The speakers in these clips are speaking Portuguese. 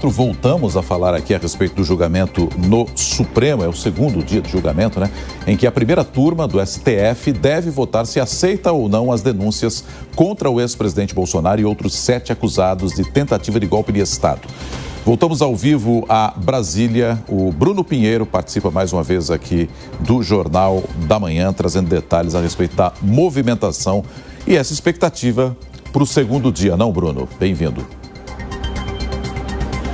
Voltamos a falar aqui a respeito do julgamento no Supremo, é o segundo dia de julgamento, né? Em que a primeira turma do STF deve votar se aceita ou não as denúncias contra o ex-presidente Bolsonaro e outros 7 acusados de tentativa de golpe de Estado. Voltamos ao vivo a Brasília. O Bruno Pinheiro participa mais uma vez aqui do Jornal da Manhã, trazendo detalhes a respeito da movimentação e essa expectativa para o segundo dia, não, Bruno? Bem-vindo.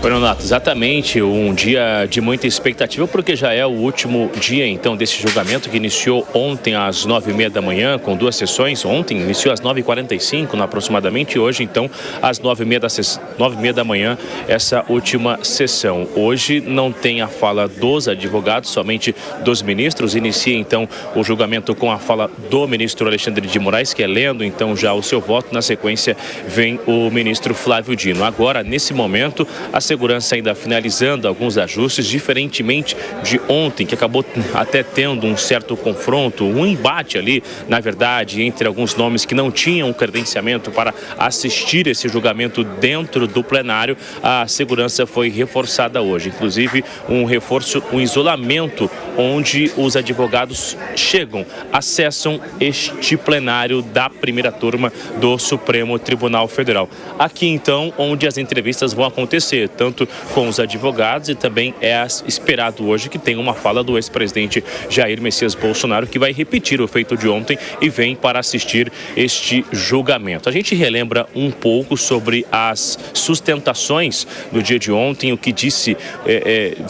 Renato, exatamente, um dia de muita expectativa, porque já é o último dia, então, desse julgamento que iniciou ontem às 9h30 da manhã, com 2 sessões. Ontem iniciou às 9h45, aproximadamente, e hoje, então, às 9h30 da manhã, essa última sessão. Hoje não tem a fala dos advogados, somente dos ministros. Inicia, então, o julgamento com a fala do ministro Alexandre de Moraes, que é lendo, então, já o seu voto. Na sequência, vem o ministro Flávio Dino. Agora, nesse momento, a segurança ainda finalizando alguns ajustes, diferentemente de ontem, que acabou até tendo um certo confronto, um embate ali, na verdade, entre alguns nomes que não tinham credenciamento para assistir esse julgamento dentro do plenário. A segurança foi reforçada hoje, inclusive um isolamento onde os advogados chegam, acessam este plenário da primeira turma do Supremo Tribunal Federal. Aqui, então, onde as entrevistas vão acontecer, tanto com os advogados, e também é esperado hoje que tenha uma fala do ex-presidente Jair Messias Bolsonaro, que vai repetir o feito de ontem e vem para assistir este julgamento. A gente relembra um pouco sobre as sustentações do dia de ontem, o que disse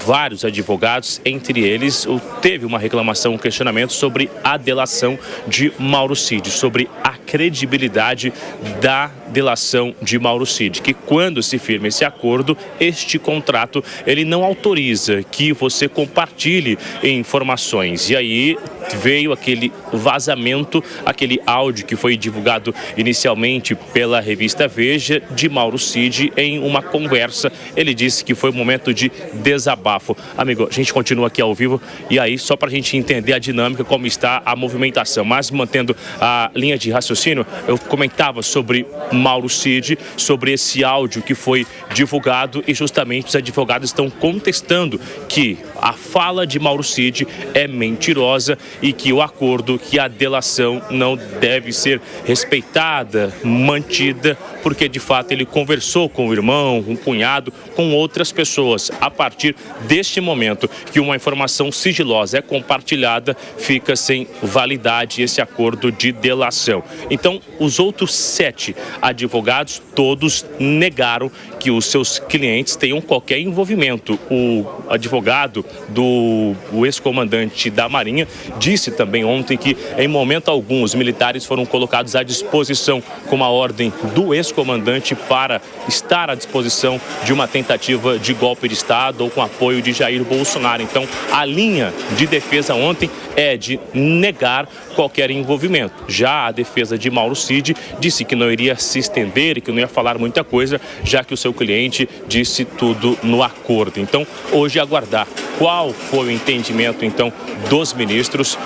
vários advogados, entre eles teve uma reclamação, um questionamento sobre a delação de Mauro Cid, sobre a credibilidade da delação de Mauro Cid, que quando se firma esse acordo, este contrato, ele não autoriza que você compartilhe informações. E aí veio aquele vazamento, aquele áudio que foi divulgado inicialmente pela revista Veja, de Mauro Cid em uma conversa. Ele disse que foi um momento de desabafo. Amigo, a gente continua aqui ao vivo e aí só para a gente entender a dinâmica, como está a movimentação, mas mantendo a linha de raciocínio, eu comentava sobre Mauro Cid, sobre esse áudio que foi divulgado, e justamente os advogados estão contestando que a fala de Mauro Cid é mentirosa e que o acordo, que a delação não deve ser respeitada, mantida, porque de fato ele conversou com o irmão, um cunhado, com outras pessoas. A partir deste momento que uma informação sigilosa é compartilhada, fica sem validade esse acordo de delação. Então, os outros 7 advogados, todos negaram que os seus clientes tenham qualquer envolvimento. O advogado do ex-comandante da Marinha disse também ontem que, em momento algum, os militares foram colocados à disposição com uma ordem do ex-comandante para estar à disposição de uma tentativa de golpe de Estado ou com apoio de Jair Bolsonaro. Então, a linha de defesa ontem é de negar qualquer envolvimento. Já a defesa de Mauro Cid disse que não iria se estender e que não ia falar muita coisa, já que o seu cliente disse tudo no acordo. Então, hoje aguardar qual foi o entendimento, então, dos ministros,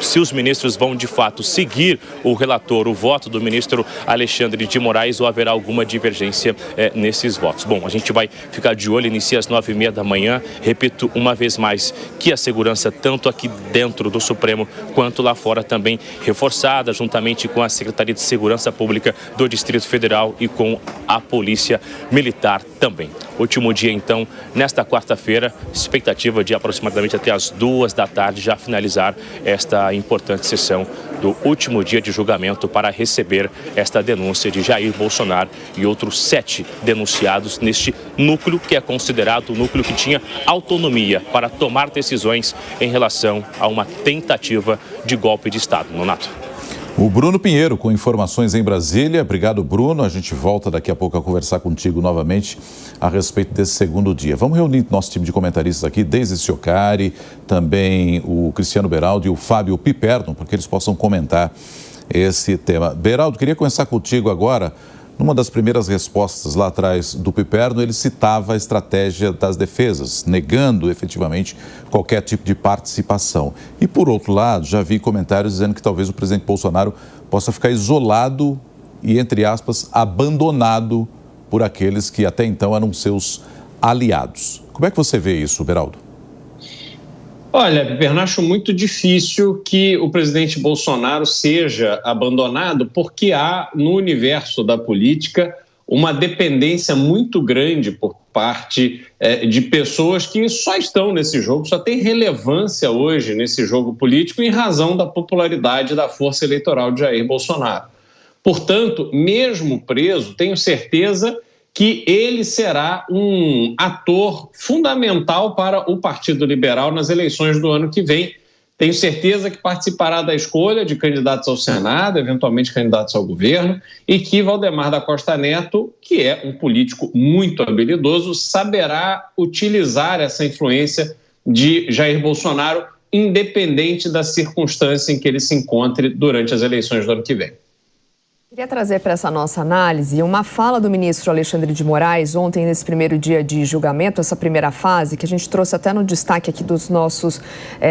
se os ministros vão de fato seguir o relator, o voto do ministro Alexandre de Moraes, ou haverá alguma divergência nesses votos. Bom, a gente vai ficar de olho, inicia às 9h30 da manhã. Repito uma vez mais que a segurança, tanto aqui dentro do Supremo quanto lá fora, também reforçada, juntamente com a Secretaria de Segurança Pública do Distrito Federal e com a Polícia Militar também. Último dia, então, nesta quarta-feira, expectativa de aproximadamente até as 2 da tarde já finalizar esta importante sessão do último dia de julgamento para receber esta denúncia de Jair Bolsonaro e outros 7 denunciados neste núcleo, que é considerado o núcleo que tinha autonomia para tomar decisões em relação a uma tentativa de golpe de Estado. Nonato. O Bruno Pinheiro com informações em Brasília. Obrigado, Bruno. A gente volta daqui a pouco a conversar contigo novamente a respeito desse segundo dia. Vamos reunir nosso time de comentaristas aqui, Deise Ciocari, também o Cristiano Beraldo e o Fábio Piperno, para que eles possam comentar esse tema. Beraldo, queria começar contigo agora. Numa das primeiras respostas lá atrás do Piperno, ele citava a estratégia das defesas, negando efetivamente qualquer tipo de participação. E, por outro lado, já vi comentários dizendo que talvez o presidente Bolsonaro possa ficar isolado e, entre aspas, abandonado por aqueles que até então eram seus aliados. Como é que você vê isso, Beraldo? Olha, Piperno, acho muito difícil que o presidente Bolsonaro seja abandonado, porque há no universo da política uma dependência muito grande por parte de pessoas que só estão nesse jogo, só tem relevância hoje nesse jogo político em razão da popularidade da força eleitoral de Jair Bolsonaro. Portanto, mesmo preso, tenho certeza que ele será um ator fundamental para o Partido Liberal nas eleições do ano que vem. Tenho certeza que participará da escolha de candidatos ao Senado, eventualmente candidatos ao governo, e que Valdemar da Costa Neto, que é um político muito habilidoso, saberá utilizar essa influência de Jair Bolsonaro, independente da circunstância em que ele se encontre durante as eleições do ano que vem. Queria trazer para essa nossa análise uma fala do ministro Alexandre de Moraes ontem, nesse primeiro dia de julgamento, essa primeira fase, que a gente trouxe até no destaque aqui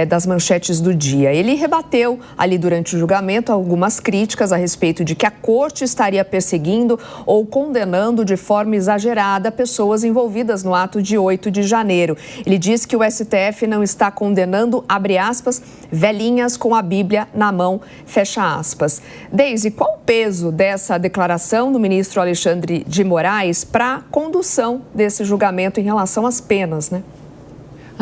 das manchetes do dia. Ele rebateu ali durante o julgamento algumas críticas a respeito de que a corte estaria perseguindo ou condenando de forma exagerada pessoas envolvidas no ato de 8 de janeiro. Ele disse que o STF não está condenando, abre aspas, velhinhas com a Bíblia na mão, fecha aspas. Deise, qual o peso dessa declaração do ministro Alexandre de Moraes para a condução desse julgamento em relação às penas, né?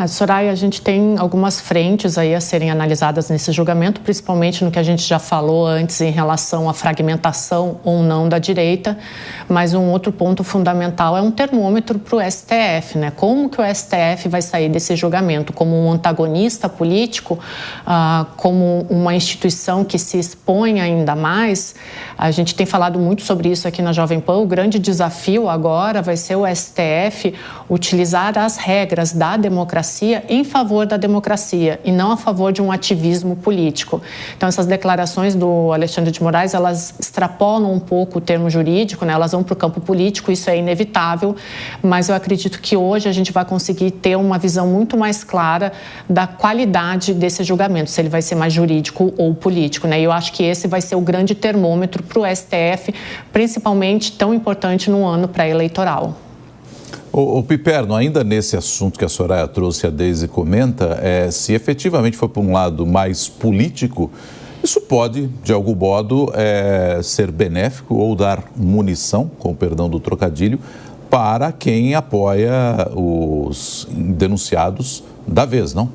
Soraya, a gente tem algumas frentes aí a serem analisadas nesse julgamento, principalmente no que a gente já falou antes em relação à fragmentação ou não da direita, mas um outro ponto fundamental é um termômetro para o STF, né? Como que o STF vai sair desse julgamento? Como um antagonista político, como uma instituição que se expõe ainda mais? A gente tem falado muito sobre isso aqui na Jovem Pan. O grande desafio agora vai ser o STF utilizar as regras da democracia em favor da democracia e não a favor de um ativismo político. Então, essas declarações do Alexandre de Moraes, elas extrapolam um pouco o termo jurídico, né? Elas vão para o campo político, isso é inevitável, mas eu acredito que hoje a gente vai conseguir ter uma visão muito mais clara da qualidade desse julgamento, se ele vai ser mais jurídico ou político, né? E eu acho que esse vai ser o grande termômetro para o STF, principalmente tão importante no ano pré-eleitoral. O Piperno, ainda nesse assunto que a Soraya trouxe, a Deise comenta, se efetivamente for para um lado mais político, isso pode, de algum modo, ser benéfico ou dar munição, com o perdão do trocadilho, para quem apoia os denunciados da vez, não?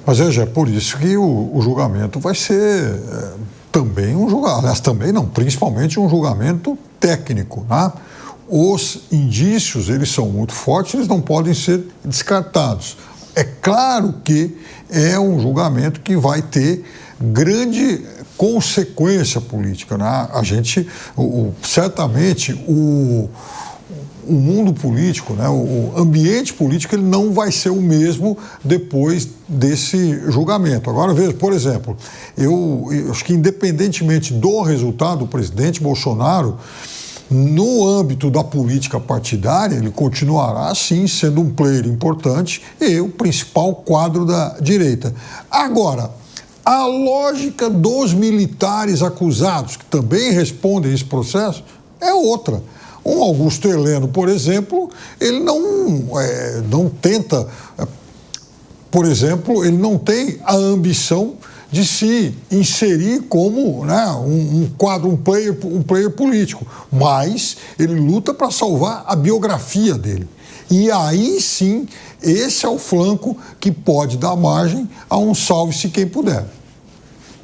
Mas veja, é por isso que o julgamento vai ser também um julgamento, aliás, também não, principalmente um julgamento técnico, né? Os indícios, eles são muito fortes, eles não podem ser descartados. É claro que é um julgamento que vai ter grande consequência política, né? A gente, certamente, o mundo político, né? O ambiente político, ele não vai ser o mesmo depois desse julgamento. Agora, veja, por exemplo, eu acho que independentemente do resultado, o presidente Bolsonaro, no âmbito da política partidária, ele continuará, sim, sendo um player importante e o principal quadro da direita. Agora, a lógica dos militares acusados, que também respondem a esse processo, é outra. Um Augusto Heleno, por exemplo, ele não tenta, por exemplo, ele não tem a ambição de se inserir como, né, um player político, mas ele luta para salvar a biografia dele. E aí sim, esse é o flanco que pode dar margem a um salve-se quem puder.